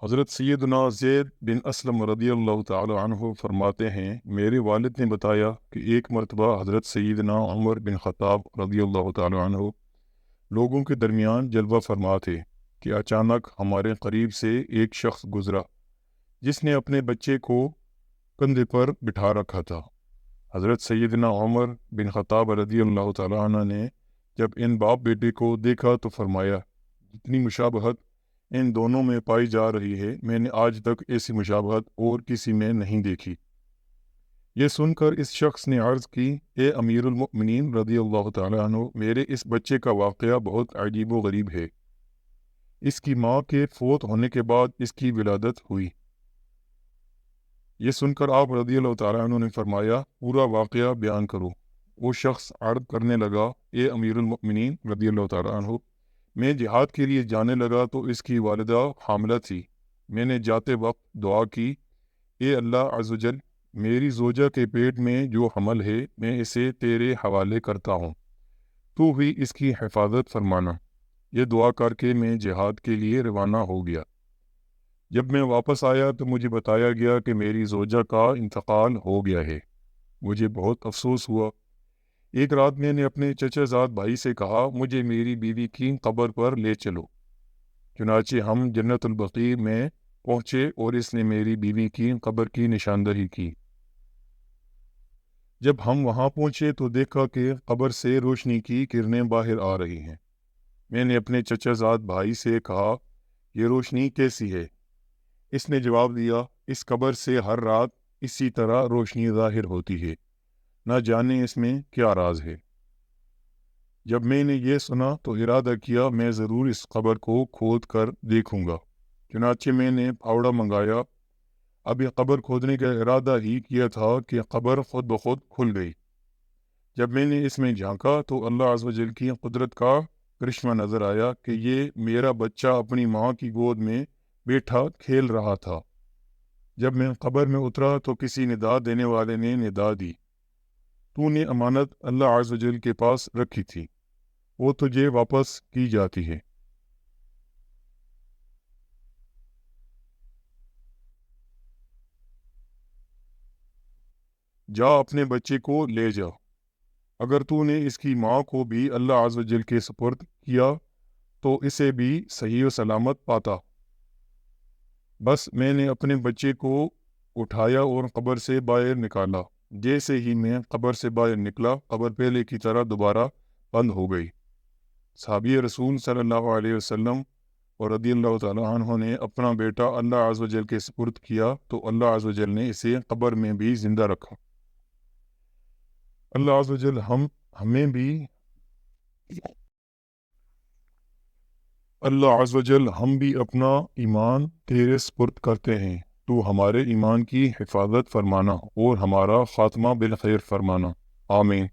حضرت سیدنا زید بن اسلم رضی اللہ تعالی عنہ فرماتے ہیں، میرے والد نے بتایا کہ ایک مرتبہ حضرت سیدنا عمر بن خطاب رضی اللہ تعالی عنہ لوگوں کے درمیان جلوہ فرما تھے کہ اچانک ہمارے قریب سے ایک شخص گزرا جس نے اپنے بچے کو کندھے پر بٹھا رکھا تھا۔ حضرت سیدنا عمر بن خطاب رضی اللہ تعالی عنہ نے جب ان باپ بیٹے کو دیکھا تو فرمایا، جتنی مشابہت ان دونوں میں پائی جا رہی ہے، میں نے آج تک ایسی مشابہت اور کسی میں نہیں دیکھی۔ یہ سن کر اس شخص نے عرض کی، اے امیر المؤمنین رضی اللہ تعالی عنہ، میرے اس بچے کا واقعہ بہت عجیب و غریب ہے۔ اس کی ماں کے فوت ہونے کے بعد اس کی ولادت ہوئی۔ یہ سن کر آپ رضی اللہ تعالیٰ عنہ نے فرمایا، پورا واقعہ بیان کرو۔ وہ شخص عرض کرنے لگا، اے امیر المؤمنین رضی اللہ تعالیٰ عنہ، میں جہاد کے لیے جانے لگا تو اس کی والدہ حاملہ تھی۔ میں نے جاتے وقت دعا کی، اے اللہ عز و جل، میری زوجہ کے پیٹ میں جو حمل ہے میں اسے تیرے حوالے کرتا ہوں، تو بھی اس کی حفاظت فرمانا۔ یہ دعا کر کے میں جہاد کے لیے روانہ ہو گیا۔ جب میں واپس آیا تو مجھے بتایا گیا کہ میری زوجہ کا انتقال ہو گیا ہے۔ مجھے بہت افسوس ہوا۔ ایک رات میں نے اپنے چچا زاد بھائی سے کہا، مجھے میری بیوی کی قبر پر لے چلو۔ چنانچہ ہم جنت البقیع میں پہنچے اور اس نے میری بیوی کی قبر کی نشاندہی کی۔ جب ہم وہاں پہنچے تو دیکھا کہ قبر سے روشنی کی کرنیں باہر آ رہی ہیں۔ میں نے اپنے چچا زاد بھائی سے کہا، یہ روشنی کیسی ہے؟ اس نے جواب دیا، اس قبر سے ہر رات اسی طرح روشنی ظاہر ہوتی ہے، نہ جانے اس میں کیا راز ہے۔ جب میں نے یہ سنا تو ارادہ کیا میں ضرور اس قبر کو کھود کر دیکھوں گا۔ چنانچہ میں نے پھاوڑا منگایا۔ اب یہ قبر کھودنے کا ارادہ ہی کیا تھا کہ قبر خود بخود کھل گئی۔ جب میں نے اس میں جھانکا تو اللہ عز و جل کی قدرت کا کرشمہ نظر آیا کہ یہ میرا بچہ اپنی ماں کی گود میں بیٹھا کھیل رہا تھا۔ جب میں قبر میں اترا تو کسی ندا دینے والے نے ندا دی، تو نے امانت اللہ عز و جل کے پاس رکھی تھی، وہ تجھے واپس کی جاتی ہے۔ جا اپنے بچے کو لے جا۔ اگر تو نے اس کی ماں کو بھی اللہ عز و جل کے سپرد کیا تو اسے بھی صحیح و سلامت پاتا۔ بس میں نے اپنے بچے کو اٹھایا اور قبر سے باہر نکالا۔ جیسے ہی میں قبر سے باہر نکلا، قبر پہلے کی طرح دوبارہ بند ہو گئی۔ صحابی رسول صلی اللہ علیہ وسلم اور رضی اللہ تعالیٰ عنہ نے اپنا بیٹا اللہ عز و جل کے سپرد کیا تو اللہ عز و جل نے اسے قبر میں بھی زندہ رکھا۔ اللہ عز و جل ہم بھی اپنا ایمان تیرے سپرد کرتے ہیں، تو ہمارے ایمان کی حفاظت فرمانا اور ہمارا خاتمہ بالخیر فرمانا، آمین۔